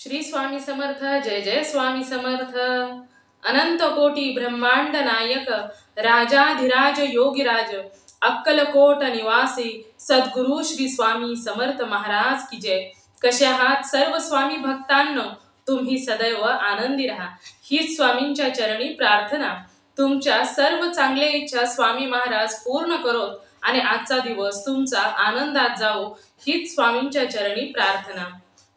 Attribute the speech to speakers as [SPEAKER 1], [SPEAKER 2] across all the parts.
[SPEAKER 1] श्री स्वामी समर्थ। जय जय स्वामी समर्थ। अनंत कोटी ब्रह्मांड नायक राजाधिराज योगीराज अक्कलकोट निवासी सद्गुरु श्री स्वामी समर्थ महाराज की जय। कसे आहात सर्व स्वामी भक्तांनो? तुम्ही सदैव आनंदी राहा हीच स्वामींच्या चरणी प्रार्थना। तुमच्या सर्व चांगल्या इच्छा स्वामी महाराज पूर्ण करोत आणि आजचा दिवस तुमचा आनंदात जाओ हीच स्वामींच्या चरणी प्रार्थना।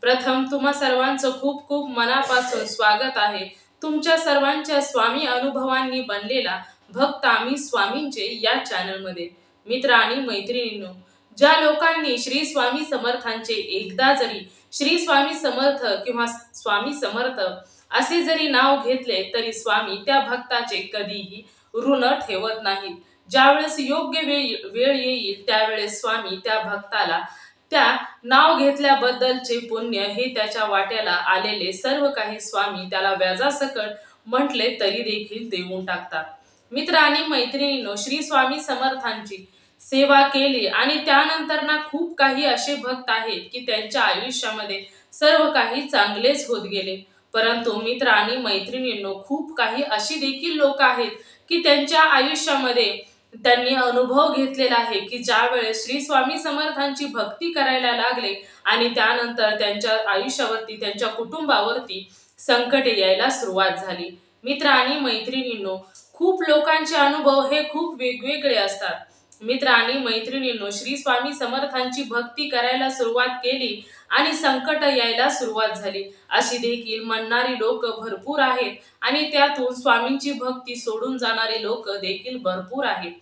[SPEAKER 1] प्रथम तुम्हा सर्वांचं खूप खूप मनापासून स्वागत आहे। तुमच्या सर्वांच्या स्वामी अनुभवांनी बनलेला भक्त आम्ही स्वामींचे या चॅनलमध्ये। मित्र आणि मैत्रिणींनो, ज्या लोकांनी श्री स्वामी समर्थांचे एकदा जरी श्री स्वामी समर्थ किंवा स्वामी समर्थ असे जरी नाव घेतले तरी स्वामी त्या भक्ताचे कधीही ऋण ठेवत नाहीत। ज्यावेळेस योग्य वेळ येईल त्यावेळेस स्वामी त्या भक्ताला त्या नाव घेतल्याबद्दलचे पुण्य हे त्याच्या वाट्याला आलेले सर्व काही स्वामी त्याला व्याजासकट म्हटले तरी देखील देऊन टाकतात। मित्र आणि मैत्रिणींनो, श्री स्वामी समर्थांची सेवा केली आणि त्यानंतर ना खूप काही असे भक्त आहेत की त्यांच्या आयुष्यामध्ये सर्व काही चांगलेच होत गेले। परंतु मित्र आणि मैत्रिणींनो, खूप काही अशी देखील लोक आहेत की त्यांच्या आयुष्यामध्ये त्यांनी अनुभव घेतलेला आहे की ज्या वेळेस श्री स्वामी समर्थांची भक्ती करायला लागले आणि त्यानंतर त्यांच्या आयुष्यावरती त्यांच्या कुटुंबावरती संकट यायला सुरुवात झाली। मित्र आणि मैत्रिणींनो, खूप लोकांचे अनुभव हे खूप वेगवेगळे असतात। मित्र आणि मैत्रिणींनो, श्री स्वामी समर्थांची भक्ती करायला सुरुवात केली आणि संकट यायला सुरुवात झाली अशी देखील म्हणणारी लोक भरपूर आहेत आणि त्यातून स्वामींची भक्ती सोडून जाणारे लोक देखील भरपूर आहेत।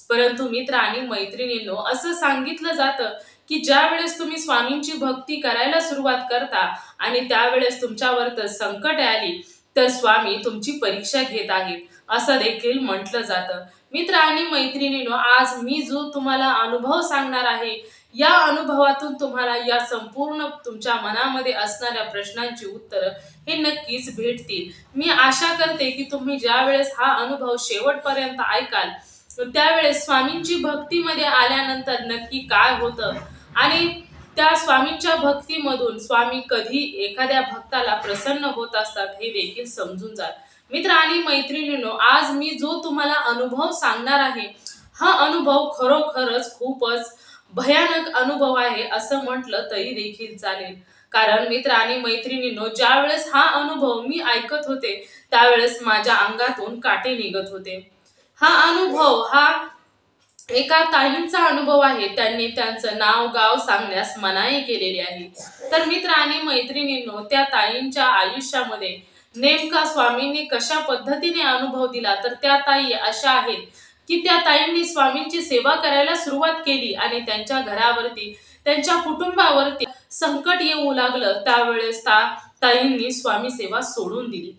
[SPEAKER 1] परंतु मित्र आणि मैत्रिणींनो, असं सांगितलं जातं की ज्या वेळेस तुम्ही स्वामींची भक्ती करायला सुरुवात करता आणि त्यावेळेस तुमच्यावर संकट आली तर स्वामी तुमची परीक्षा घेत आहेत असं देखील म्हटलं जातं। मित्र आणि मैत्रिणींनो, आज मी जो तुम्हाला अनुभव सांगणार आहे या अनुभवातून तुम्हाला या संपूर्ण तुमच्या मनामध्ये असणाऱ्या प्रश्नांची उत्तर हे नक्कीच भेटतील। मी आशा करते की तुम्ही ज्या वेळेस हा अनुभव शेवटपर्यंत ऐकाल त्यावेळेस स्वामींची भक्तीमध्ये आल्यानंतर नक्की काय होतं आणि त्या स्वामींच्या भक्तीमधून स्वामी कधी एखाद्या भक्ताला प्रसन्न होत असतात हे देखील समजून जाल। मित्र आणि मैत्रिणींनो, आज मी जो तुम्हाला अनुभव सांगणार आहे हा अनुभव खरोखरच खूपच भयानक अनुभव आहे असं म्हटलं तरी देखील चालेल। कारण मित्र आणि मैत्रिणींनो, ज्या वेळेस हा अनुभव मी ऐकत होते त्यावेळेस माझ्या अंगातून काटे निघत होते। हा अनुभव हा एका ताईंचा अनुभव आहे। त्यांनी त्यांचं नाव गाव सांगण्यास मनाई केलेली आहे। तर मित्र आणि मैत्रिणींनो, त्या ताईंच्या आयुष्यामध्ये नेमका स्वामींनी कशा पद्धतीने अनुभव दिला तर त्या ताई अशा आहेत की त्या ताईंनी स्वामींची सेवा करायला सुरुवात केली आणि त्यांच्या घरावरती त्यांच्या कुटुंबावरती संकट येऊ लागलं त्यावेळेस त्या ताईंनी स्वामी सेवा सोडून दिली।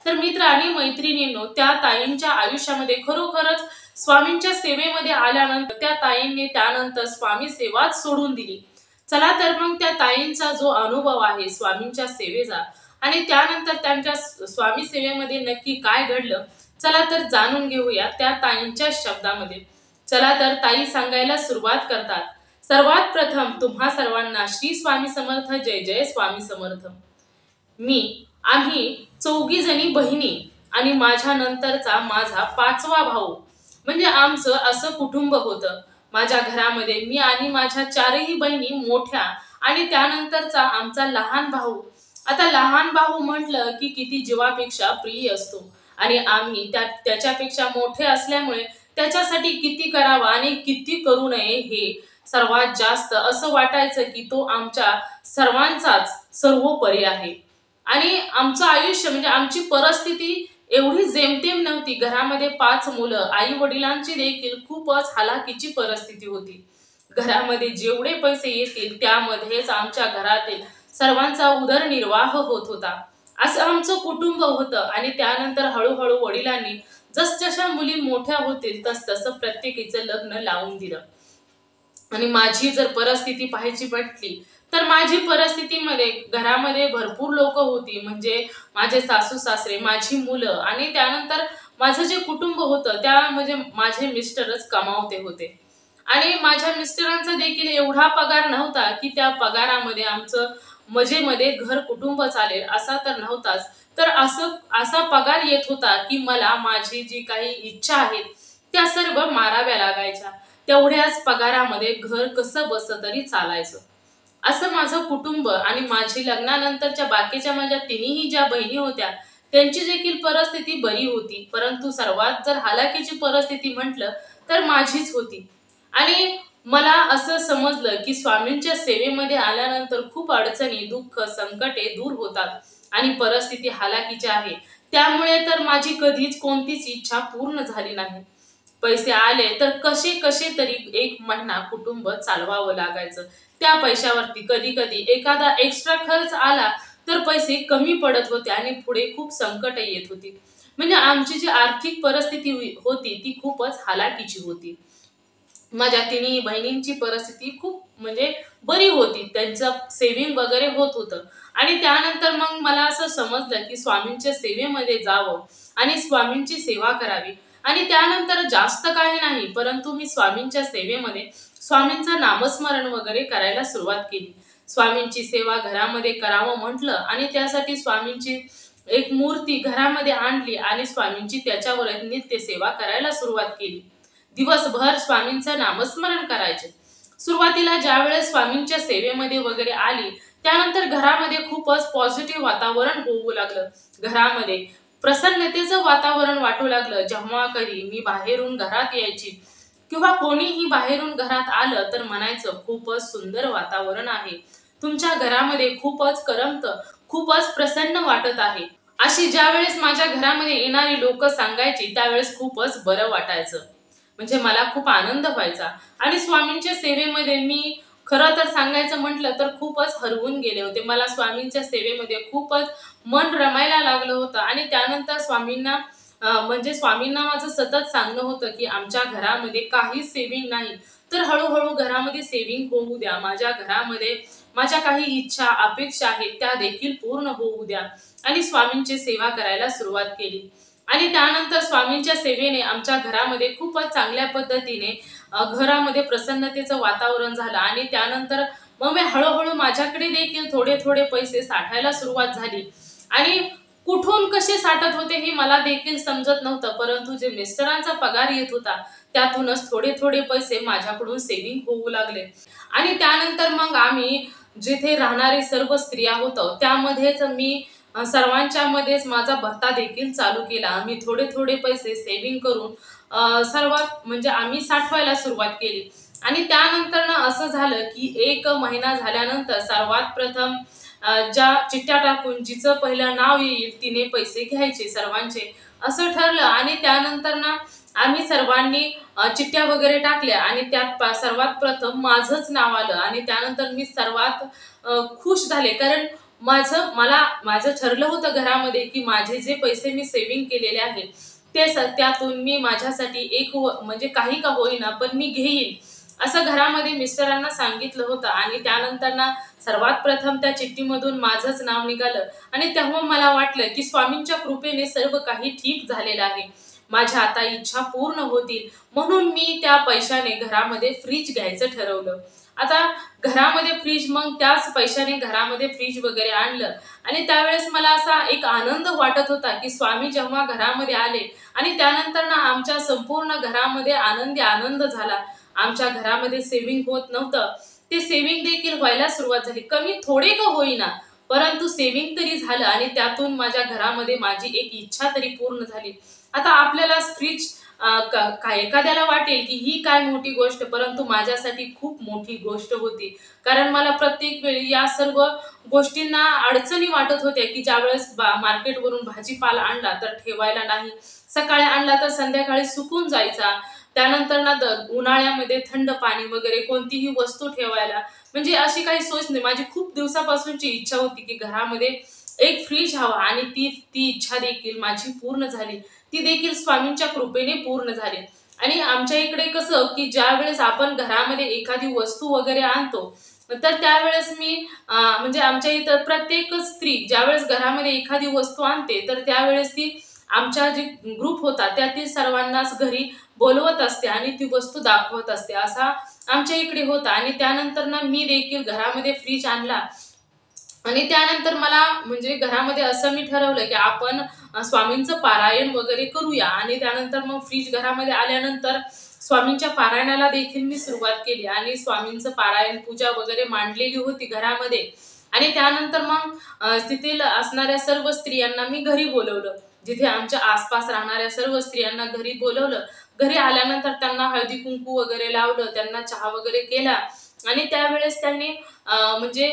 [SPEAKER 1] तर मित्र आणि मैत्रिणींनो, त्या ताईंच्या आयुष्यामध्ये खरोखरच स्वामींच्या सेवेमध्ये आल्यानंतर त्या ताईंनी त्यानंतर स्वामी सेवाच सोडून दिली। चला तर मग त्या ताईंचा जो अनुभव आहे स्वामींच्या सेवेचा आणि त्यानंतर त्यांच्या स्वामी सेवेमध्ये नक्की काय घडलं चला तर जाणून घेऊया त्या ताईंच्या शब्दामध्ये। चला तर ताई सांगायला सुरुवात करतात। सर्वात प्रथम तुम्हा सर्वांना श्री स्वामी समर्थ। जय जय स्वामी समर्थ। आम्ही 4 जणी बहिणी आणि माझ्या नंतरचा माझा 5वा भाऊ, म्हणजे आमचं असं कुटुंब होतं। माझ्या घरामध्ये मी आणि माझ्या 4ही बहिणी मोठ्या आणि त्यानंतरचा आमचा लहान भाऊ। आता लहान भाऊ म्हटलं की किती जीवापेक्षा प्रिय असतो आणि आम्ही त्याच्यापेक्षा मोठे असल्यामुळे त्याच्यासाठी किती करावा आणि किती करू नये हे सर्वात जास्त असं वाटायचं की तो आमच्या सर्वांचाच सर्वोपरी आहे। आणि आमचं आयुष्य म्हणजे आमची परिस्थिती एवढी जेमतेम नव्हती। घरामध्ये 5 मुलं, आई वडिलांची देखील खूपच हालाकीची परिस्थिती होती। घरामध्ये जेवढे पैसे येतील त्यामध्येच आमच्या घरातील सर्वांचा उदरनिर्वाह होत होता। असं आमचं कुटुंब होतं आणि त्यानंतर हळूहळू वडिलांनी जसजशा मुली मोठ्या होतील तसतसं प्रत्येकीचं लग्न लावून दिलं। आणि माझी जर परिस्थिती पाहायची म्हटली तर माझी परिस्थितीमध्ये घरामध्ये भरपूर लोक होती, म्हणजे माझे सासू सासरे, माझी मुलं आणि त्यानंतर माझं जे कुटुंब होतं त्या म्हणजे माझे मिस्टरच कमावते होते आणि माझ्या मिस्टरांचा देखील एवढा पगार नव्हता की त्या पगारामध्ये आमचं मजेमध्ये घर कुटुंब चालेल असा तर नव्हताच, तर असा पगार येत होता की मला माझी जी काही इच्छा आहेत त्या सर्व माराव्या लागायच्या. तेवढ्याच पगारामध्ये घर कसं बस तरी चालायचं. असं माझं कुटुंब आणि माझी लग्नानंतरच्या बाकीच्या माझ्या तिन्ही ज्या बहिणी होत्या त्यांची देखील परिस्थिती बरी होती, परंतु सर्वात जर हालाकीची परिस्थिती म्हटलं तर माझीच होती. आणि मला असं समजलं की स्वामींच्या सेवेमध्ये आल्यानंतर खूप अडचणी, दुःख, संकटे दूर होतात आणि परिस्थिती हालाकीची आहे. त्यामुळे तर माझी कधीच कोणतीच इच्छा पूर्ण झाली नाही. पैसे आले तर कसे कसे तरी एक महिना कुटुंब चालवावं लागायचं. त्या पैशावरती कधी कधी एखादा एक्स्ट्रा खर्च आला तर पैसे कमी पडत होते आणि पुढे खूप संकट येत होती. म्हणजे आमची जी आर्थिक परिस्थिती होती ती खूपच हालाकीची होती. माझ्या तिन्ही बहिणींची परिस्थिती खूप म्हणजे बरी होती. त्यांचं सेव्हिंग वगैरे होत होतं. आणि त्यानंतर मग मला असं समजलं की स्वामींच्या सेवेमध्ये जावं आणि स्वामींची सेवा करावी. आणि त्यानंतर जास्त काही नाही, परंतु मी स्वामींच्या सेवेमध्ये स्वामींचं नामस्मरण वगैरे करायला सुरुवात केली. स्वामींची सेवा घरामध्ये करावं म्हटलं आणि त्यासाठी स्वामींची एक मूर्ती घरामध्ये आणली आणि स्वामींची त्याच्यावर नित्य सेवा करायला सुरुवात केली. दिवसभर स्वामींचं नामस्मरण करायचे. सुरुवातीला ज्यावेळेस स्वामींच्या सेवेमध्ये वगैरे आली त्यानंतर घरामध्ये खूपच पॉझिटिव्ह वातावरण होऊ लागलं. घरामध्ये प्रसन्नतेचं वातावरण वाटू लागलं. जेव्हा कधी मी बाहेरून घरात यायची किंवा कोणीही बाहेरून घरात आलं तर म्हणायचं खूपच सुंदर वातावरण आहे, तुमच्या घरामध्ये खूपच करमतं, खूपच प्रसन्न वाटत आहे. अशी ज्यावेळेस माझ्या घरामध्ये येणारी लोक सांगायची त्यावेळेस खूपच बरं वाटायचं. म्हणजे मला खूप आनंद व्हायचा. आणि स्वामींच्या सेवेमध्ये मी खरं तर सांगायचं म्हटलं तर खूपच हरवून गेले होते. मला स्वामींच्या सेवेमध्ये खूपच मन रमायला लागलं होतं. आणि त्यानंतर स्वामींना म्हणजे स्वामींना माझं सतत सांगणं होतं की आमच्या घरामध्ये काहीच सेविंग नाही, तर हळूहळू घरामध्ये सेविंग होऊ द्या. माझ्या घरामध्ये माझ्या काही इच्छा अपेक्षा आहेत त्या देखील पूर्ण होऊ द्या. आणि स्वामींची सेवा करायला सुरुवात केली. आणि त्यानंतर स्वामींच्या सेवेने आमच्या घरामध्ये खूपच चांगल्या पद्धतीने घरामध्ये प्रसन्नतेचं वातावरण झालं. आणि त्यानंतर मग मी हळूहळू माझ्याकडे देखील थोडे थोडे पैसे साठायला सुरुवात झाली. आणि कुठून कसे साठत होते हे मला देखील समजत नव्हतं, परंतु जे मिस्टरांचा पगार येत होता त्यातूनच थोडे थोडे पैसे माझ्याकडून सेव्हिंग होऊ लागले. आणि त्यानंतर मग आम्ही जिथे राहणारे सर्व स्त्रिया होतो त्यामध्येच मी सर्वांच्या मध्येच माझा भत्ता देखील चालू केला. आम्ही थोडे थोडे पैसे सेव्हिंग करून सर्वात म्हणजे आम्ही साठवायला सुरुवात केली. आणि त्यानंतर ना असं झालं की एक महिना झाल्यानंतर सर्वात प्रथम ज्या चिठ्ठ्या टाकून जिचं पहिलं नाव येईल तिने पैसे घ्यायचे सर्वांचे असं ठरलं. आणि त्यानंतर ना आम्ही सर्वांनी चिठ्ठ्या वगैरे टाकल्या आणि त्यात सर्वात प्रथम माझंच नाव आलं. आणि त्यानंतर मी सर्वात खुश झाले, कारण माझं ठरलं होतं घरामध्ये की माझे जे पैसे मी सेव्हिंग केलेले आहेत ते त्यातून मी माझ्यासाठी एक म्हणजे काही का होईना पण मी घेईल असं घरामध्ये मिस्टरांना सांगितलं होतं. आणि त्यानंतर ना सर्वात प्रथम त्या चिठ्ठीमधून माझंच नाव निघालं. आणि तेव्हा मला वाटलं की स्वामींच्या कृपेने सर्व काही ठीक झालेलं आहे, माझ्या आता इच्छा पूर्ण होतील. म्हणून मी त्या पैशाने घरामध्ये फ्रीज घ्यायचं ठरवलं. आता घरामध्ये फ्रीज, मग त्याच पैशाने घरामध्ये फ्रीज वगैरे आणलं. आणि त्यावेळेस मला असा एक आनंद वाटत होता की स्वामी जेव्हा घरामध्ये आले आणि त्यानंतर ना आमच्या संपूर्ण घरामध्ये आनंदी आनंद झाला. आमच्या घरामध्ये सेव्हिंग होत नव्हतं, ते सेव्हिंग देखील व्हायला सुरुवात झाली. कमी थोडे का होईना परंतु सेव्हिंग तरी झालं. आणि त्यातून माझ्या घरामध्ये माझी एक इच्छा तरी पूर्ण झाली. आता आपल्याला फ्रीज काय एखाद्याला वाटेल की ही काय मोठी गोष्ट, परंतु माझ्यासाठी खूप मोठी गोष्ट होती. कारण मला प्रत्येक वेळी या सर्व गोष्टींना अडचणी वाटत होत्या की ज्यावेळेस मार्केटवरून भाजीपाला आणला तर ठेवायला नाही, सकाळी आणला तर संध्याकाळी सुकून जायचा. त्यानंतर ना उन्हाळ्यामध्ये थंड पाणी वगैरे कोणतीही वस्तू ठेवायला म्हणजे अशी काही सोच नाही. माझी खूप दिवसापासूनची इच्छा होती की घरामध्ये एक फ्रीज हवा. आणि ती ती इच्छा देखील माझी पूर्ण झाली. ती देखील स्वामींच्या कृपेने पूर्ण झाली. आणि आमच्या इकडे कसं की ज्या वेळेस आपण घरामध्ये एखादी वस्तू वगैरे आणतो तर त्यावेळेस मी म्हणजे आमच्या इथं प्रत्येक स्त्री ज्यावेळेस घरामध्ये एखादी वस्तू आणते तर त्यावेळेस ती आमच्या जे ग्रुप होता त्यातील सर्वांनाच घरी बोलवत असते आणि ती वस्तू दाखवत असते, असा आमच्या इकडे होता. आणि त्यानंतर ना मी देखील घरामध्ये फ्रीज आणला. आणि त्यानंतर मला म्हणजे घरामध्ये असं मी ठरवलं की आपण स्वामींचं पारायण वगैरे करूया आणि त्यानंतर मग फ्रीज घरामध्ये आल्यानंतर स्वामींच्या पारायणाला देखील मी सुरुवात केली आणि स्वामींचं पारायण पूजा वगैरे मांडलेली होती घरामध्ये. आणि त्यानंतर मग तिथील असणाऱ्या सर्व स्त्रियांना मी घरी बोलवलं. जिथे आमच्या आसपास राहणाऱ्या सर्व स्त्रियांना घरी बोलवलं. घरी आल्यानंतर त्यांना हळदी कुंकू वगैरे लावलं, त्यांना चहा वगैरे केला. आणि त्यावेळेस त्यांनी म्हणजे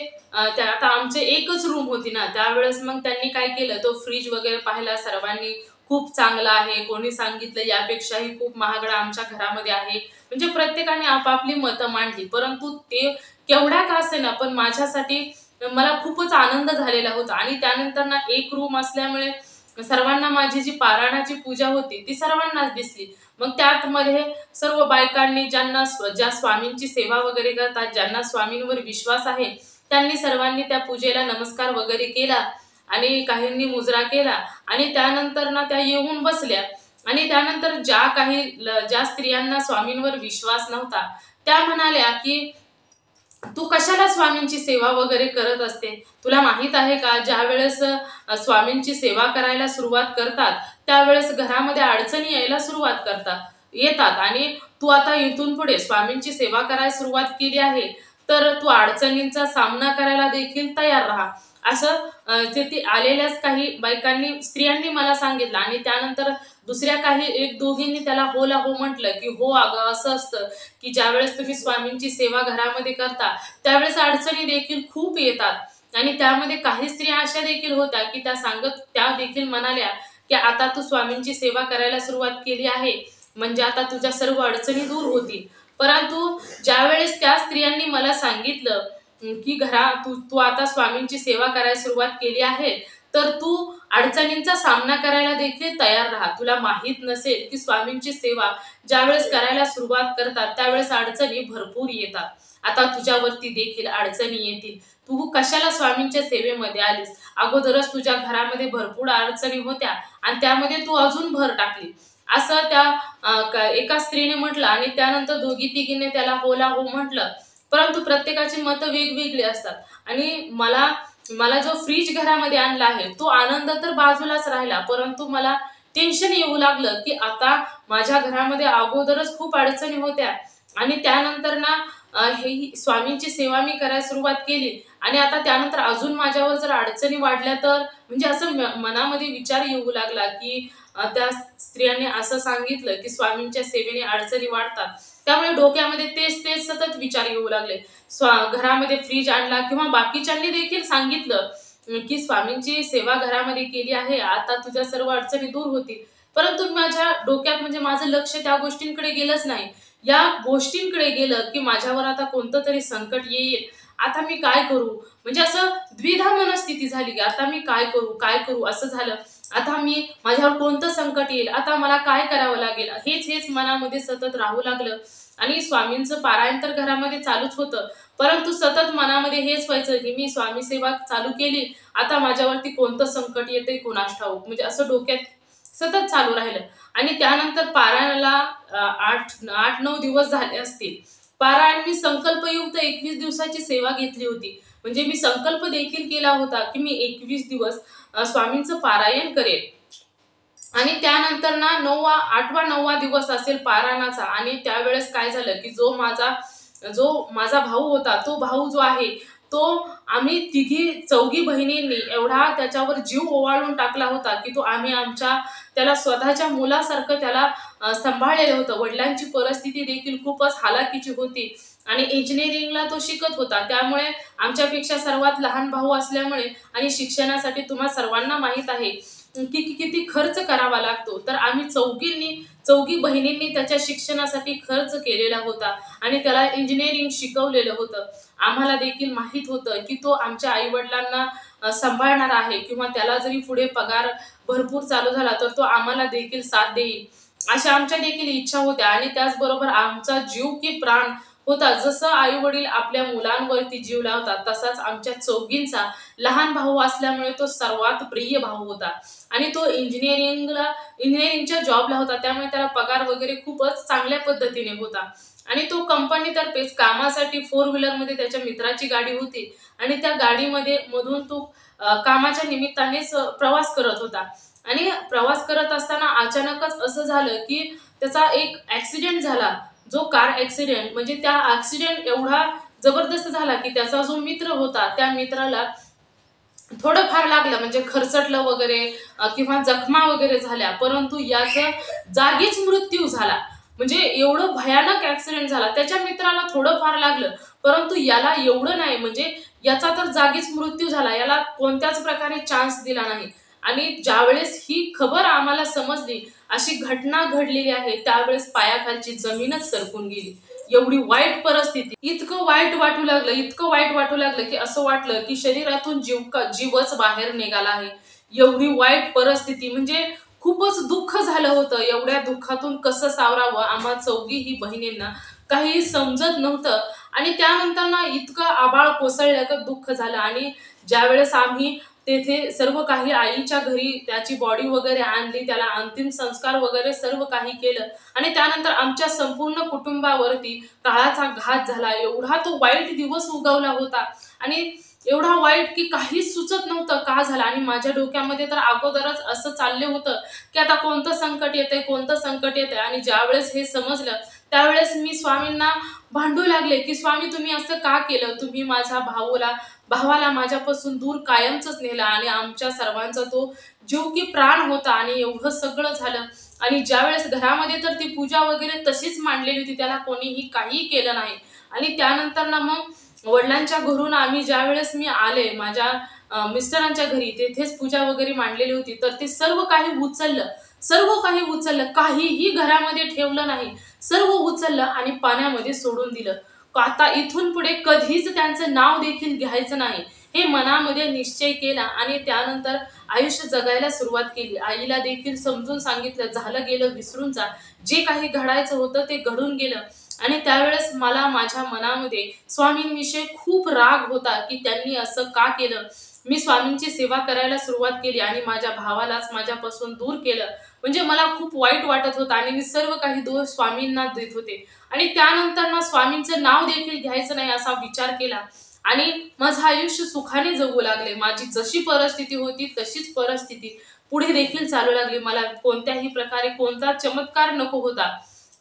[SPEAKER 1] त्या आता आमचे एकच रूम होती ना, त्यावेळेस मग त्यांनी काय केलं, तो फ्रीज वगैरे पाहिला सर्वांनी. खूप चांगला आहे, कोणी सांगितलं यापेक्षाही खूप महागडा आमच्या घरामध्ये आहे. म्हणजे प्रत्येकाने आपापली मतं मांडली. परंतु ते केवढ्या का असेना, पण माझ्यासाठी मला खूपच आनंद झालेला होता. आणि त्यानंतर ना एक रूम असल्यामुळे सर्वांना माझी जी पारायणाची पूजा होती ती सर्वांनाच दिसली. मग त्यातमध्ये सर्व बायकांनी ज्या स्वामींची सेवा वगैरे करतात, ज्यांना स्वामींवर विश्वास आहे, त्यांनी सर्वांनी त्या पूजेला नमस्कार वगैरे केला आणि काहींनी मुजरा केला. आणि त्यानंतर ना त्या येऊन बसल्या. आणि त्यानंतर ज्या स्त्रियांना स्वामींवर विश्वास नव्हता त्या म्हणाल्या की तू कशाला स्वामींची सेवा वगैरे करत असते? तुला माहित आहे का, ज्यावेळेस स्वामींची सेवा करायला सुरुवात करतात त्यावेळेस घरामध्ये अडचणी यायला येतात. आणि तू आता इथून पुढे स्वामींची सेवा करायला सुरुवात केली आहे तर तू अडचणींचा सामना करायला देखील तयार राहा. असं तिथे आलेल्याच काही स्त्रियांनी मला सांगितलं. आणि त्यानंतर दुसऱ्या काही एक दोघींनी त्याला होला हो म्हटलं की हो अगं, असं असतं की ज्यावेळेस तुम्ही स्वामींची सेवा घरामध्ये करता त्यावेळेस अडचणी देखील खूप येतात. आणि त्यामध्ये काही स्त्रिया अशा देखील होत्या की त्या देखील म्हणाल्या की आता तू स्वामींची सेवा करायला सुरुवात केली आहे म्हणजे आता तुझ्या सर्व अडचणी दूर होतील. परंतु ज्यावेळेस त्या स्त्रियांनी मला सांगितलं की तू तू आता स्वामींची सेवा करायला सुरुवात केली आहे तर तू अडचणींचा सामना करायला देखील तयार राहा. तुला माहित नसेल की स्वामींची सेवा ज्यावेळेस करायला सुरुवात करतात त्यावेळेस अडचणी भरपूर येतात. आता तुझ्यावरती देखील अडचणी येतील. तू कशाला स्वामींच्या सेवेमध्ये आलीस? अगोदरच तुझ्या घरामध्ये भरपूर अडचणी होत्या आणि त्यामध्ये तू अजून भर टाकली. असं त्या एका स्त्रीने म्हटलं. आणि त्यानंतर दोघी तिघीने त्याला होला हो म्हटलं. परंतु प्रत्येकाची मतं वेगवेगळी असतात. आणि मला मला जो फ्रीज घरामध्ये आणला आहे तो आनंद तर बाजूलाच राहिला, परंतु मला टेन्शन येऊ लागलं की आता माझ्या घरामध्ये अगोदरच खूप अडचणी होत्या आणि त्यानंतर ना ही स्वामींची सेवा मी करायला सुरुवात केली आणि आता त्यानंतर अजून माझ्यावर जर अडचणी वाढल्या तर म्हणजे असं मनामध्ये विचार येऊ लागला की त्या स्त्रियांनी असं सांगितलं की स्वामींच्या सेवेने अडचणी वाढतात. त्यामुळे डोक्यामध्ये तेच तेच सतत विचार येऊ लागले. घरामध्ये फ्रीज आणला किंवा बाकीच्यांनी देखील सांगितलं की स्वामींची सेवा घरामध्ये केली आहे आता तुझ्या सर्व अडचणी दूर होतील. परंतु माझ्या डोक्यात म्हणजे माझं लक्ष त्या गोष्टींकडे गेलंच नाही. या गोष्टींकडे गेलं की माझ्यावर आता कोणतं तरी संकट येईल, आता मी काय करू? म्हणजे असं द्विधा मनस्थिती झाली की आता मी काय करू असं झालं. आता माझ्यावर कोणतं संकट येईल, आता मला काय करावं लागेल, हेच हेच मनामध्ये सतत राहू लागलं. आणि स्वामींचं पारायण तर घरामध्ये चालूच होतं, परंतु सतत मनामध्ये हेच व्हायचं की मी स्वामी सेवा चालू केली, आता माझ्यावरती कोणतं संकट येते कोणास ठाऊक, म्हणजे असं डोक्यात सतत चालू राहिलं. आणि त्यानंतर पारायणाला 8-9 दिवस झाले असतील. पारायण मी संकल्पयुक्त 21 दिवसाची सेवा घेतली होती. म्हणजे मी संकल्प देखील केला होता की मी 21 दिवस स्वामींचं पारायण करेल. आणि त्यानंतर ना 8वा-9वा दिवस असेल पारायणाचा. आणि त्यावेळेस काय झालं की जो माझा भाऊ होता, तो भाऊ जो आहे तो आम्ही चौघी बहिणींनी एवढा त्याच्यावर जीव ओवाळून टाकला होता की त्याला स्वतःच्या मुलासारखं त्याला सांभाळलेलं होतं. वडिलांची परिस्थिती देखील खूपच हालाकीची होती आणि इंजिनिअरिंगला तो शिकत होता. त्यामुळे आमच्यापेक्षा सर्वात लहान भाऊ असल्यामुळे आणि शिक्षणासाठी तुम्हा सर्वांना माहीत आहे की किती खर्च करावा लागतो. तर आम्ही चौघी बहिणींनी त्याच्या शिक्षणासाठी खर्च केलेला होता आणि त्याला इंजिनिअरिंग शिकवलेलं होतं. आम्हाला देखील माहीत होतं की तो आमच्या आई-वडिलांना सांभाळणार आहे किंवा त्याला जरी पुढे पगार भरपूर चालू झाला तर तो आम्हाला देखील साथ देईल, अशा आमच्या देखील इच्छा होत्या. आणि त्याचबरोबर आमचा जीव की प्राण होता. जसं आई-वडील आपल्या मुलांवरती जीव लावतात तसाच आमच्या चौघींचा लहान भाऊ असल्यामुळे तो सर्वात प्रिय भाऊ होता. आणि तो इंजिनिअरिंगच्या जॉबला होता, त्यामुळे त्याला पगार वगैरे खूपच चांगल्या पद्धतीने होता. आणि तो कंपनीतर्फेच कामासाठी 4 व्हीलरमध्ये त्याच्या मित्राची गाडी होती आणि त्या गाडीमध्ये मधून तो कामाच्या निमित्तानेच प्रवास करत होता. आणि प्रवास करत असताना अचानकच असं झालं की त्याचा एक ॲक्सिडेंट झाला. जो कार ॲक्सिडेंट म्हणजे त्या ॲक्सिडेंट एवढा जबरदस्त झाला की त्याचा जो मित्र होता त्या मित्राला थोडंफार लागलं, म्हणजे खरचटलं वगैरे किंवा जखमा वगैरे झाल्या, परंतु याचा जागीच मृत्यू झाला. म्हणजे एवढं भयानक ॲक्सिडेंट झाला. त्याच्या मित्राला थोडंफार लागलं, परंतु याला एवढं नाही, म्हणजे याचा तर जागीच मृत्यू झाला. याला कोणत्याच प्रकारे चान्स दिला नाही. आणि ज्यावेळेस ही खबर आम्हाला समजली, अशी घटना घडलेली आहे, त्यावेळेस पायाखालची जमीनच सरकून गेली. एवढी वाईट परिस्थिती, इतकं वाईट वाटू लागलं, इतकं वाईट वाटू लागलं की असं वाटलं की शरीरातून जीवच बाहेर निघाला आहे. एवढी वाईट परिस्थिती, म्हणजे खूपच दुःख झालं होतं. एवढ्या दुःखातून कसं सावरावं आम्हा चौघीही बहिणींना काही समजत नव्हतं. आणि त्यानंतर ना इतकं आबाळ कोसळल्याचं दुःख झालं. आणि ज्यावेळेस आम्ही तेथे सर्व काही आईच्या घरी त्याची बॉडी वगैरे आणली, त्याला अंतिम संस्कार वगैरे सर्व काही केलं आणि त्यानंतर आमच्या संपूर्ण कुटुंबावरती काळाचा घात झाला. एवढा तो वाईट दिवस उगवला होता आणि एवढा वाईट की काहीच सुचत नव्हतं का झाला. आणि माझ्या डोक्यामध्ये तर अगोदरच असं चाललं होतं की आता कोणतं संकट येतंय, कोणतं संकट येतंय. आणि ज्यावेळेस हे समजलं त्यावेळेस मी स्वामींना भांडू लागले की स्वामी, तुम्ही असं का केलं? तुम्ही माझ्या भावाला माझ्यापासून दूर कायमचंच नेलं आणि आमच्या सर्वांचा तो जीव की प्राण होता आणि एवढं सगळं झालं. आणि ज्यावेळेस घरामध्ये तर ती पूजा वगैरे तशीच मांडलेली होती, त्याला कोणीही काहीही केलं नाही. आणि त्यानंतर ना मग वडिलांच्या घरून आम्ही ज्यावेळेस मी आले माझ्या मिस्टरांच्या घरी, तेथेच पूजा वगैरे मांडलेली होती, तर ते सर्व काही उचललं, सर्व काही उचललं, काहीही घरामध्ये ठेवलं नाही. सर्व उचललं आणि पाण्यामध्ये सोडून दिलं. आता इथून पुढे कधीच त्यांचं नाव देखील घ्यायचं नाही, हे मनामध्ये निश्चय केला. आणि त्यानंतर आयुष्य जगायला सुरुवात केली. आईला देखील समजून सांगितलं, झालं गेलं विसरून जा, जे काही घडायचं होतं ते घडून गेलं. आणि त्यावेळेस मला माझ्या मनामध्ये स्वामींविषयी खूप राग होता की त्यांनी असं का केलं. मी स्वामींची सेवा करायला सुरुवात केली आणि माझ्या भावालाच माझ्यापासून दूर केलं. म्हणजे मला खूप वाईट वाटत होतं आणि मी सर्व काही दोष स्वामींना देत होते. आणि त्यानंतर ना स्वामींचं नाव देखील घ्यायचं नाही असा विचार केला आणि माझं आयुष्य सुखाने जगू लागले. माझी जशी परिस्थिती होती तशीच परिस्थिती पुढे देखील चालू लागली. मला कोणत्याही प्रकारे कोणता चमत्कार नको होता.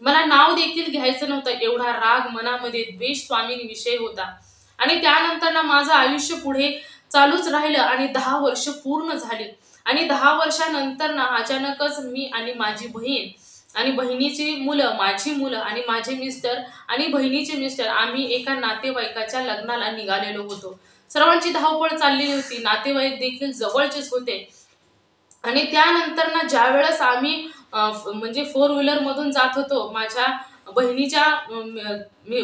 [SPEAKER 1] मला नाव देखील घ्यायचं नव्हतं, एवढा राग मनामध्ये, द्वेष स्वामींविषयी होता. आणि त्यानंतर ना माझं आयुष्य पुढे चालूच राहिलं आणि 10 वर्ष पूर्ण झाली. आणि 10 वर्षानंतर ना अचानकच मी आणि माझी बहीण आणि बहिणीची मुलं, माझी मुलं आणि माझे मिस्टर आणि बहिणीचे मिस्टर, आम्ही एका नातेवाईकाच्या लग्नाला निघालेलो होतो. सर्वांची धावपळ चाललेली होती, नातेवाईक देखील जवळचेच होते. आणि त्यानंतर ना ज्यावेळेस आम्ही म्हणजे 4 व्हीलरमधून जात होतो, माझ्या बहिणीच्या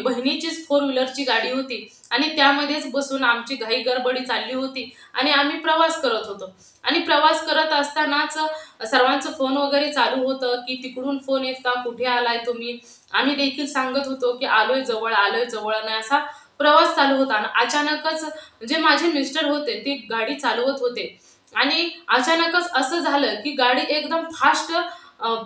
[SPEAKER 1] बहिणीचीच 4 व्हीलरची गाडी होती आणि त्यामध्येच बसून आमची घाई गडबडी चालली होती आणि आम्ही प्रवास करत होतो. आणि प्रवास करत असतानाच सर्वांचं फोन वगैरे चालू होतं की तिकडून फोन येत का, कुठे आलाय तुम्ही. आम्ही देखील सांगत होतो की आलोय जवळ, आलोय जवळ, आणि असा प्रवास चालू होता. आणि अचानकच जे माझे मिस्टर होते ते गाडी चालवत होते आणि अचानकच असं झालं की गाडी एकदम फास्ट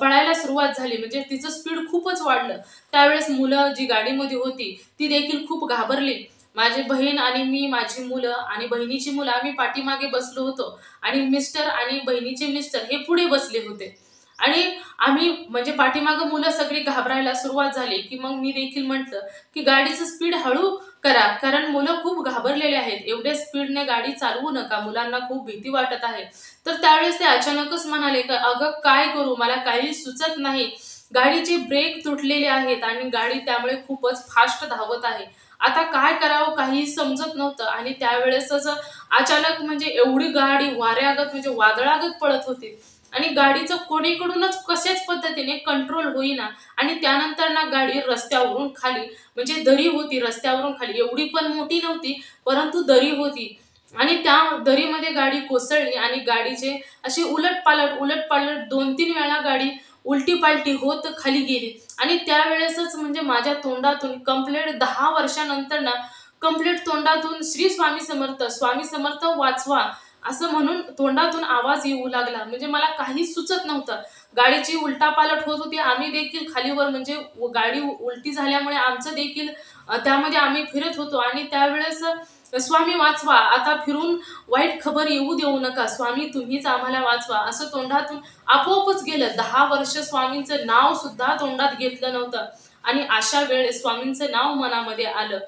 [SPEAKER 1] पळायला सुरुवात झाली, म्हणजे तिचं स्पीड खूपच वाढलं. त्यावेळेस मुलं जी गाडीमध्ये होती ती देखील खूप घाबरली. माझी बहीण आणि मी, माझी मुलं आणि बहिणीची मुलं आम्ही पाठीमागे बसलो होतो आणि मिस्टर आणि बहिणीचे मिस्टर हे पुढे बसले होते. आणि आम्ही म्हणजे पाठीमागं मुलं सगळी घाबरायला सुरुवात झाली की मग मी देखील म्हटलं की गाडीचं स्पीड हळू करा, कारण मुलं खूप घाबरलेले आहेत, एवढ्या स्पीडने गाडी चालवू नका, मुलांना खूप भीती वाटत आहे. तर त्यावेळेस ते अचानकच म्हणाले का अगं काय करू, मला काही सुचत नाही, गाडीचे ब्रेक तुटलेले आहेत आणि गाडी त्यामुळे खूपच फास्ट धावत आहे, आता काय करावं काही समजत नव्हतं. आणि त्यावेळेसच अचानक म्हणजे एवढी गाडी वाऱ्यागत म्हणजे वादळागत पळत होती आणि गाडीचं कोणीकडूनच कशाच पद्धतीने कंट्रोल होईना. आणि त्यानंतर ना गाडी रस्त्यावरून खाली, म्हणजे दरी होती रस्त्यावरून खाली, एवढी पण मोठी नव्हती परंतु दरी होती. आणि त्या दरीमध्ये गाडी कोसळली आणि गाडीचे अशी उलटपालट 2-3 वेळा गाडी उलटी पालटी होत खाली गेली. आणि त्यावेळेसच म्हणजे माझ्या तोंडातून कंप्लीट 10 वर्षानंतर ना कंप्लीट तोंडातून श्री स्वामी समर्थ, स्वामी समर्थ वाचवा असं म्हणून तोंडातून आवाज येऊ लागला. म्हणजे मला काहीच सुचत नव्हतं. गाडीची उलटापालट होत होती, आम्ही देखील खालीवर म्हणजे गाडी उलटी झाल्यामुळे आमचं देखील त्यामध्ये आम्ही फिरत होतो. आणि त्यावेळेस स्वामी वाचवा, आता फिरून वाईट खबर येऊ देऊ नका, स्वामी तुम्हीच आम्हाला वाचवा, असं तोंडातून आपोआपच गेलं. 10 वर्ष स्वामींचं नाव सुद्धा तोंडात घेतलं नव्हतं. आणि अशा वेळेस स्वामींचं नाव मनामध्ये आलं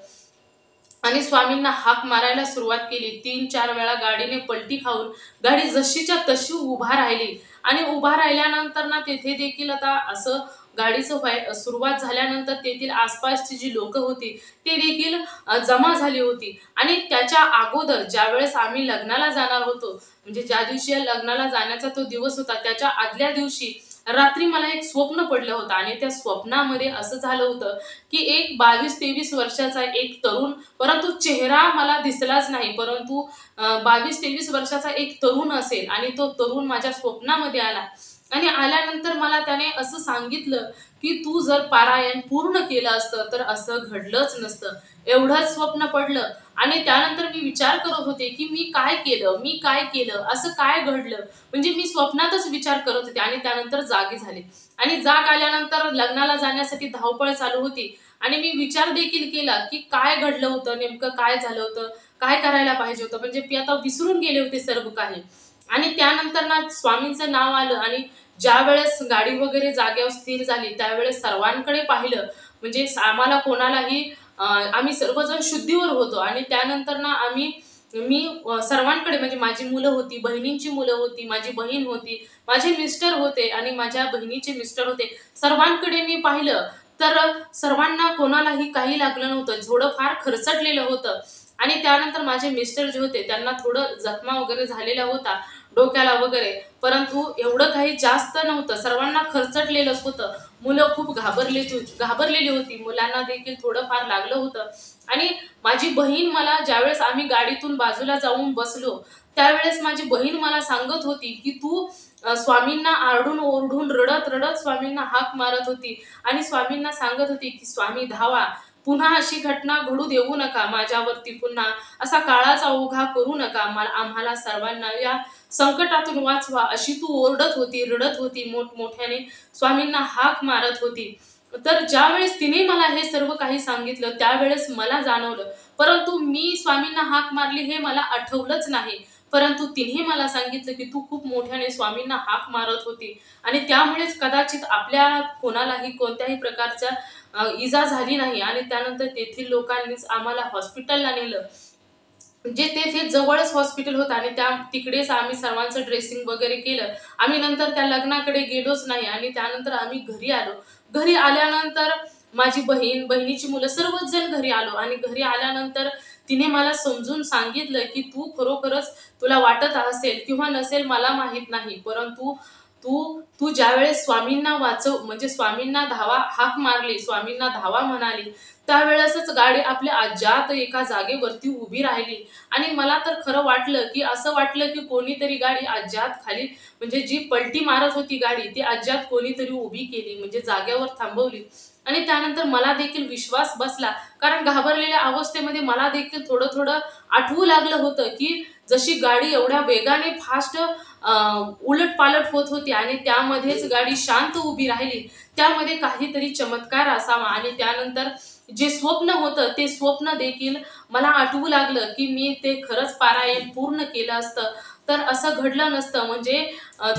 [SPEAKER 1] आणि स्वामींना हाक मारायला सुरुवात केली. 3-4 वेळा गाडीने पलटी खाऊन गाडी जशीच्या तशी उभा राहिली. आणि उभा राहिल्यानंतर ना तेथे देखील आता असं गाडीचं सुरुवात झाल्यानंतर तेथील आसपासची जी लोक होती ते देखील जमा झाली होती. आणि त्याच्या अगोदर ज्या वेळेस आम्ही लग्नाला जाणार होतो, म्हणजे ज्या दिवशी या लग्नाला जाण्याचा तो दिवस होता, त्याच्या आदल्या दिवशी रात्री मला एक स्वप्न पडलं होतं. आणि त्या स्वप्नामध्ये असं झालं होतं की एक 22-23 वर्षाचा एक तरुण, परंतु चेहरा मला दिसलाच नाही, परंतु 22-23 वर्षाचा एक तरुण असेल. आणि तो तरुण माझ्या स्वप्नामध्ये आला. आणि आल्यानंतर मला त्याने असं सांगितलं की तू जर पारायण पूर्ण केलं असतं तर असं घडलंच नसतं. एवढंच स्वप्न पडलं. आणि त्यानंतर मी विचार करत होते की मी काय केलं, असं काय घडलं, म्हणजे मी स्वप्नातच विचार करत होते. आणि त्यानंतर जागी झाले. आणि जाग आल्यानंतर लग्नाला जाण्यासाठी धावपळ चालू होती. आणि मी विचार देखील केला की काय घडलं होतं, नेमकं काय झालं होतं, काय करायला पाहिजे होतं, म्हणजे मी आता विसरून गेले होते सर्व काही. आणि त्यानंतर ना स्वामींचं नाव आलं. आणि ज्या वेळेस गाडी वगैरे जागेवर स्थिर झाली त्यावेळेस सर्वांकडे पाहिलं, म्हणजे आम्हाला कोणालाही आम्ही सर्वजण शुद्धीवर होतो. आणि त्यानंतर ना मी सर्वांकडे, म्हणजे माझी मुलं होती, बहिणींची मुलं होती, माझी बहीण होती, माझे मिस्टर होते आणि माझ्या बहिणीचे मिस्टर होते, सर्वांकडे मी पाहिलं. तर सर्वांना कोणालाही काही लागलं नव्हतं, थोडं फार खरचटलेलं होतं. आणि त्यानंतर माझे मिस्टर जे होते त्यांना थोडं जखमा वगैरे झालेला होता डोक्याला वगैरे, परंतु एवढं काही जास्त नव्हतं, सर्वांना खरचटलेलंच होतं. मुलं खूप घाबरलेली होती, मुलांना देखील थोडं फार लागलं होतं. आणि माझी बहीण मला, ज्यावेळेस आम्ही गाडीतून बाजूला जाऊन बसलो त्यावेळेस माझी बहीण मला सांगत होती की तू स्वामींना आरडून ओरडून रडत रडत स्वामींना हाक मारत होती. आणि स्वामींना सांगत होती की स्वामी धावा, पुन्हा अशी घटना घडू देऊ नका माझ्यावरती, पुन्हा असा काळाचा ओघा करू नका, आम्हाला सर्वांना या संकटातून वाचवा, अशी तू ओरडत होती, रडत होती, मोठमोठ्याने स्वामींना हाक मारत होती. तर ज्यावेळेस तिने मला हे सर्व काही सांगितलं त्यावेळेस मला जाणवलं, परंतु मी स्वामींना हाक मारली हे मला आठवलंच नाही. परंतु तिने मला सांगितलं की तू खूप मोठ्याने स्वामींना हाक मारत होती आणि त्यामुळेच कदाचित आपल्या कोणालाही कोणत्याही प्रकारच्या इजा झाली नाही. आणि त्यानंतर तेथील लोकांनीच आम्हाला हॉस्पिटलला नेलं, जे तेथे जवळच हॉस्पिटल होतं. आणि तिकडेच आम्ही सर्वांचं ड्रेसिंग वगैरे केलं. आम्ही नंतर त्या लग्नाकडे गेलोच नाही. आणि त्यानंतर आम्ही घरी आलो. घरी आल्यानंतर माझी बहिणीची मुलं सर्वच जण घरी आलो. आणि घरी आल्यानंतर तिने मला समजून सांगितलं की तू खरोखरच, तुला वाटत असेल किंवा नसेल मला माहित नाही, परंतु तू ज्यावेळेस स्वामींना म्हणजे स्वामींना हाक मारली, स्वामींना धावा म्हणाली, त्यावेळेसच गाडी आपल्या अज्ञात एका जागेवरती उभी राहिली. आणि मला तर खरं वाटलं की असं वाटलं की कोणीतरी गाडी अज्ञात खाली, म्हणजे जी पलटी मारत होती गाडी ती अज्ञात कोणीतरी उभी केली, म्हणजे जागेवर थांबवली. आणि त्यानंतर मला देखील विश्वास बसला, कारण घाबरलेल्या अवस्थेमध्ये मला देखील थोडं थोडं आठवू लागलं होतं की जशी गाडी एवढ्या वेगाने फास्ट उलटपालट होत होती आणि त्यामध्येच गाडी शांत उभी राहिली, त्यामध्ये काहीतरी चमत्कार असावा. आणि त्यानंतर जे स्वप्न होतं ते स्वप्न देखील मला आठवू लागलं की मी ते खरंच पारायण पूर्ण केलं असतं तर असं घडलं नसतं. म्हणजे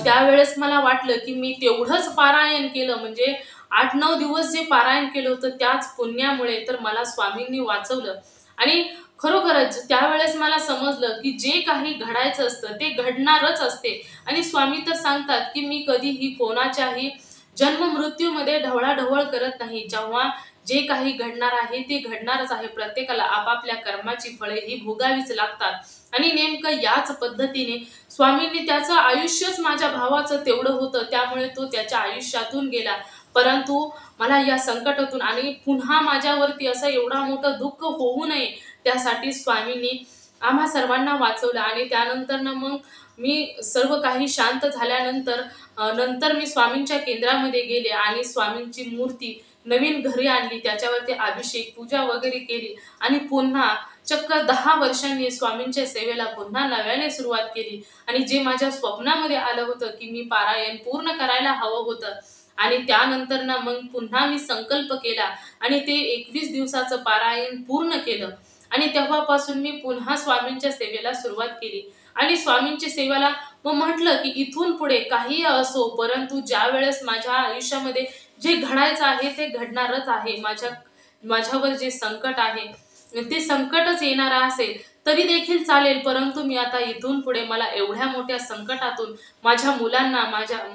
[SPEAKER 1] त्यावेळेस मला वाटलं की मी तेवढंच पारायण केलं, म्हणजे 8-9 दिवस जे पारायण केलं होतं त्याच पुण्यामुळे तर मला स्वामींनी वाचवलं. आणि खरोखरच त्यावेळेस मला समजलं की जे काही घडायचं असतं ते घडणारच असते. आणि स्वामी तर सांगतात की मी कधीही कोणाच्याही जन्म मृत्यूमध्ये ढवळाढवळ करत नाही. जेव्हा जे काही घडणार आहे ते घडणारच आहे. प्रत्येकाला आपापल्या कर्माची फळे ही भोगावीच लागतात. आणि नेमकं याच पद्धतीने स्वामींनी, त्याचं आयुष्यच माझ्या भावाचं तेवढं होतं त्यामुळे तो त्याच्या आयुष्यातून गेला, परंतु मला या संकटातून आणि पुन्हा माझ्यावरती असं एवढा मोठं दुःख होऊ नये त्यासाठी स्वामींनी आम्हा सर्वांना वाचवलं. आणि त्यानंतर ना मग मी सर्व काही शांत झाल्यानंतर नंतर मी स्वामींच्या केंद्रामध्ये गेले आणि स्वामींची मूर्ती नवीन घरी आणली, त्याच्यावरती अभिषेक पूजा वगैरे केली आणि पुन्हा चक्क 10 वर्षांनी स्वामींच्या सेवेला पुन्हा नव्याने सुरुवात केली आणि जे माझ्या स्वप्नामध्ये आलं होतं की मी पारायण पूर्ण करायला हवं होतं आणि त्यानंतर ना मग पुन्हा मी संकल्प केला आणि ते 21 दिवसाचं पारायण पूर्ण केलं आणि तेव्हापासून मी पुन्हा स्वामींच्या सेवेला सुरुवात केली आणि स्वामींच्या सेवेला मग म्हटलं की इथून पुढे काही असो परंतु ज्या वेळेस माझ्या आयुष्यामध्ये जे घडायचं आहे ते घडणारच आहे. माझ्यावर जे संकट आहे ते संकटच येणार असेल तरी देखील चालेल, परंतु मी आता इथून पुढे मला एवढ्या मोठ्या संकटातून माझ्या मुलांना,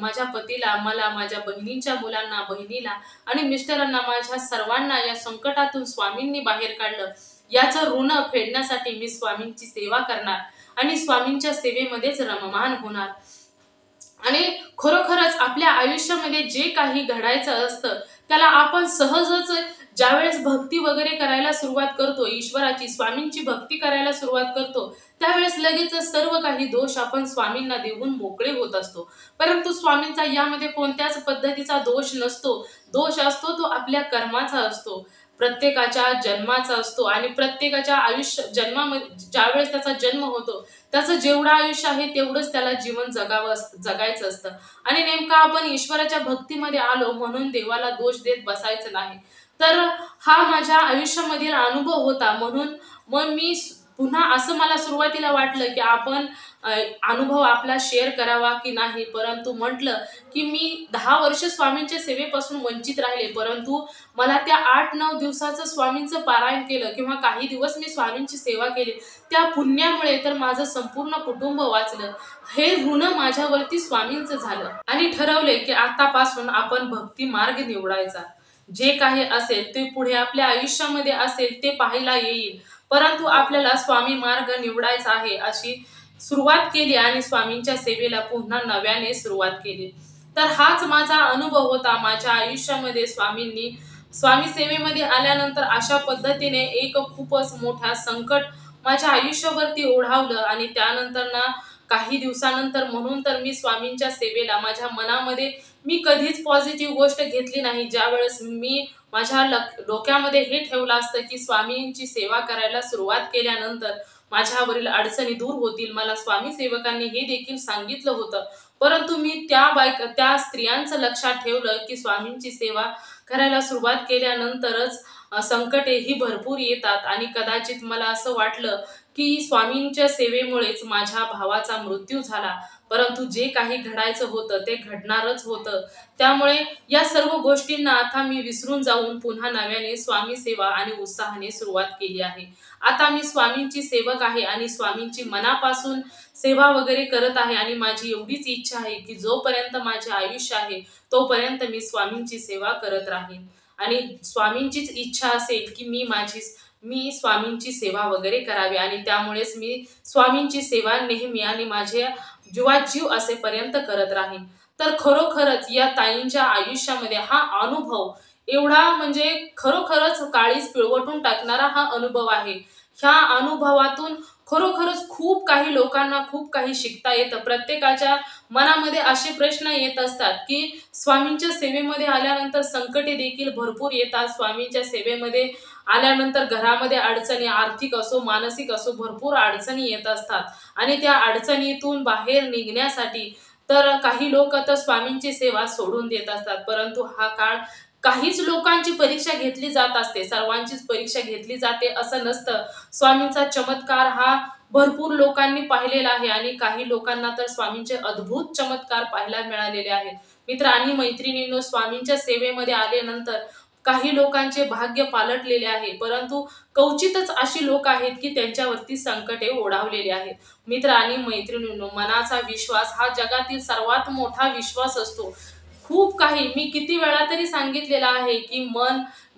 [SPEAKER 1] माझ्या पतीला, मला, माझ्या बहिणींच्या मुलांना, बहिणीला आणि मिस्टरांना, माझ्या सर्वांना या संकटातून स्वामींनी बाहेर काढलं. याचं ऋण फेडण्यासाठी मी स्वामींची सेवा करणार आणि स्वामींच्या सेवेमध्येच रममान होणार. आणि खरोखरच आपल्या आयुष्यामध्ये जे काही घडायचं असतं त्याला आपण सहजच ज्यावेळेस भक्ती वगैरे करायला सुरुवात करतो, ईश्वराची, स्वामींची भक्ती करायला सुरुवात करतो, त्यावेळेस लगेच सर्व काही दोष आपण स्वामींना देऊन मोकळे होत असतो. परंतु स्वामींचा यामध्ये कोणत्याच पद्धतीचा दोष नसतो. दोष असतो तो आपल्या कर्माचा असतो, प्रत्येकाच्या जन्माचा असतो आणि प्रत्येकाच्या जन्मामध्ये ज्यावेळेस त्याचा जन्म होतो त्याचं जेवढं आयुष्य आहे तेवढंच त्याला जीवन जगायचं असतं. आणि नेमका आपण ईश्वराच्या भक्तीमध्ये आलो म्हणून देवाला दोष देत बसायचं नाही. तर हा माझ्या आयुष्यामधील अनुभव होता. म्हणून मग मी पुन्हा असं मला सुरुवातीला वाटलं की आपण अनुभव आपला शेअर करावा की नाही, परंतु म्हटलं की मी 10 वर्ष स्वामींच्या सेवेपासून वंचित राहिले, परंतु मला त्या 8-9 दिवसाचं स्वामींचं पारायण केलं किंवा काही दिवस मी स्वामींची सेवा केली, त्या पुण्यामुळे तर माझं संपूर्ण कुटुंब वाचलं. हे ऋण माझ्यावरती स्वामींचं झालं आणि ठरवले की आतापासून आपण भक्ती मार्ग निवडायचा. जे काही असेल ते पुढे आपल्या आयुष्यामध्ये असेल ते पाहायला येईल, परंतु आपल्याला स्वामी मार्ग निवडायचा आहे अशी सुरुवात केली आणि स्वामींच्या सेवेला पुन्हा नव्याने सुरुवात केली. तर हाच माझा अनुभव होता माझ्या आयुष्यामध्ये. स्वामी सेवेमध्ये आल्यानंतर अशा पद्धतीने एक खूपच मोठा संकट माझ्या आयुष्यावरती ओढावलं आणि त्यानंतर ना काही दिवसानंतर म्हणून तर मी स्वामींच्या सेवेला माझ्या मनामध्ये मी कधीच पॉझिटिव्ह गोष्ट घेतली नाही. ज्यावेळेस मी माझ्या डोक्यामध्ये हे ठेवलं असतं की स्वामींची सेवा करायला सुरुवात केल्यानंतर माझ्यावरील अडचणी दूर होतील, मला स्वामी सेवकांनी हे देखील सांगितलं होतं, परंतु मी त्या स्त्रियांचं लक्षात ठेवलं की स्वामींची सेवा करायला सुरुवात केल्यानंतरच संकटे ही भरपूर येतात आणि कदाचित मला असं वाटलं की स्वामींच्या सेवेमुळेच माझ्या भावाचा मृत्यू झाला, परंतु जे काही घडायचं होतं ते घडणारच होतं. त्यामुळे या सर्व गोष्टींना आता मी विसरून जाऊन पुन्हा नव्याने स्वामी सेवा आणि उत्साहाने सुरुवात केली आहे. आता मी स्वामींची सेवक आहे आणि स्वामींची मनापासून सेवा वगैरे करत आहे आणि माझी एवढीच इच्छा आहे की जोपर्यंत माझे आयुष्य आहे तोपर्यंत मी स्वामींची सेवा करत राहीन आणि स्वामींचीच इच्छा असेल की मी स्वामींची सेवा वगैरे करावी आणि त्यामुळेच मी स्वामींची सेवा नेहमी आणि माझ्या जीवात जीव असेपर्यंत करत राहीन. तर खरोखरच या ताईंच्या आयुष्यामध्ये हा अनुभव एवढा म्हणजे खरोखरच काळीज पिळवटून टाकणारा हा अनुभव आहे. ह्या अनुभवातून खरोखरच खूप काही लोकांना खूप काही शिकता येतं. प्रत्येकाच्या मनामध्ये असे प्रश्न येत असतात की स्वामींच्या सेवेमध्ये आल्यानंतर संकटे देखील भरपूर येतात. स्वामींच्या सेवेमध्ये आल्यानंतर घरामध्ये अडचणी, आर्थिक असो मानसिक असो, भरपूर अडचणी येत असतात आणि त्या अडचणीतून बाहेर निघण्यासाठी तर काही लोक तर स्वामींची सेवा सोडून देत असतात. परंतु हा काळ काहीच लोकांची परीक्षा घेतली जात असते, सर्वांचीच परीक्षा घेतली जाते असं नसतं. स्वामींचा चमत्कार हा भरपूर लोकांनी पाहिलेला आहे आणि काही लोकांना तर स्वामींचे अद्भुत चमत्कार पाहायला मिळालेले आहेत. मित्र आणि मैत्रिणींनो, स्वामींच्या सेवेमध्ये आल्यानंतर काही लोकांचे भाग्य पालटलेले आहे, परंतु क्वचितच अशी लोक आहेत की त्यांच्यावरती संकटे ओढावलेले आहेत. मित्र आणि मैत्रिणींनो, मनाचा विश्वास हा जगातील सर्वात मोठा विश्वास असतो. खूप काही मी किती वेळा तरी सांगितलेलं आहे की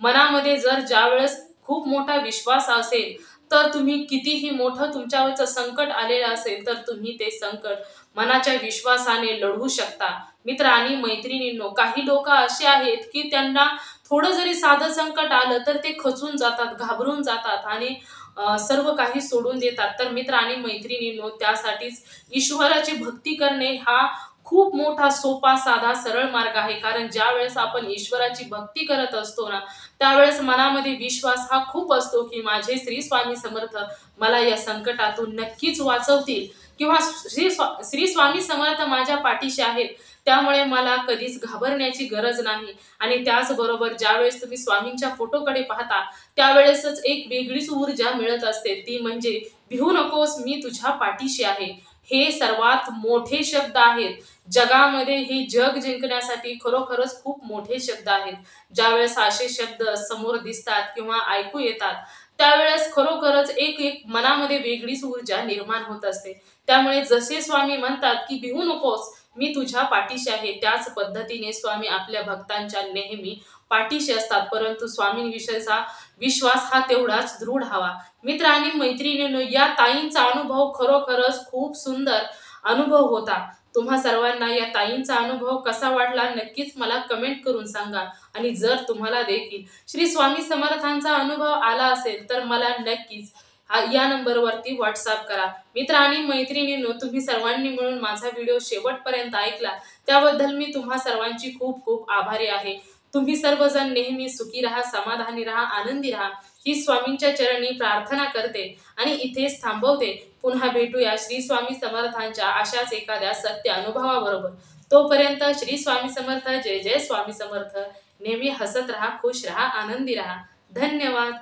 [SPEAKER 1] मनामध्ये जर ज्यावेळेस खूप मोठा विश्वास असेल तर तुम्ही कितीही मोठं तुमच्यावरचं संकट आलेलं असेल तर तुम्ही ते संकट मनाच्या विश्वासाने लढू शकता. मित्र आणि मैत्रिणींनो, काही लोक असे आहेत की त्यांना थोडं जरी साधं संकट आलं तर ते खचून जातात, घाबरून जातात आणि सर्व काही सोडून देतात. तर मित्र आणि मैत्रिणींनो, त्यासाठीच ईश्वराची भक्ती करणे हा खूप मोठा सोपा साधा सरळ मार्ग आहे. कारण ज्या वेळेस आपण ईश्वराची भक्ती करत असतो ना, त्यावेळेस मनामध्ये विश्वास हा खूप असतो की माझे श्री स्वामी समर्थ मला या संकटातून नक्कीच वाचवतील, किंवा श्री स्वामी समर्थ माझ्या पाठीशी आहेत, त्यामुळे मला कधीच घाबरण्याची गरज नाही. आणि त्याचबरोबर ज्यावेळेस तुम्ही स्वामींच्या फोटोकडे पाहता, त्यावेळेसच एक वेगळीच ऊर्जा मिळत असते, ती म्हणजे भिवू नकोस, मी तुझ्या पाठीशी आहे. हे सर्वात मोठे शब्द आहेत जगामध्ये. हे जग जिंकण्यासाठी खरोखरच खूप मोठे शब्द आहेत. ज्यावेळेस असे शब्द समोर दिसतात किंवा ऐकू येतात, त्यावेळेस खरोखरच एक एक मनामध्ये वेगळीच ऊर्जा निर्माण होत असते. त्यामुळे जसे स्वामी म्हणतात की भिवू नकोस, मी तुझ्या पाठीशी आहे, त्याच पद्धतीने स्वामी आपल्या भक्तांच्या नेहमी पाठीशी असतात. परंतु स्वामींविषयीचा विश्वास हा तेवढाच दृढ हवा. मित्र आणि मैत्रिणींनो, या ताईंचा अनुभव खरोखरच खूप सुंदर अनुभव होता. तुम्हा सर्वांना या ताईंचा अनुभव कसा वाटला नक्कीच मला कमेंट करून सांगा. आणि जर तुम्हाला देखील श्री स्वामी समर्थांचा अनुभव आला असेल तर मला नक्कीच या नंबरवरती व्हॉट्सअप करा. मित्र आणि मैत्रिणींनो, तुम्ही सर्वांनी मिळून माझा व्हिडिओ शेवटपर्यंत ऐकला त्याबद्दल मी तुम्हा सर्वांची खूप खूप आभारी आहे. तुम्ही सर्वजण नेहमी सुखी राहा, समाधानी राहा, आनंदी राहा, ही स्वामींच्या चरणी प्रार्थना करते आणि इथेच थांबवते. पुन्हा भेटूया श्री स्वामी समर्थांच्या अशाच एखाद्या सत्य अनुभवाबरोबर. तोपर्यंत श्री स्वामी समर्थ. जय जय स्वामी समर्थ. नेहमी हसत राहा, खुश राहा, आनंदी राहा. धन्यवाद.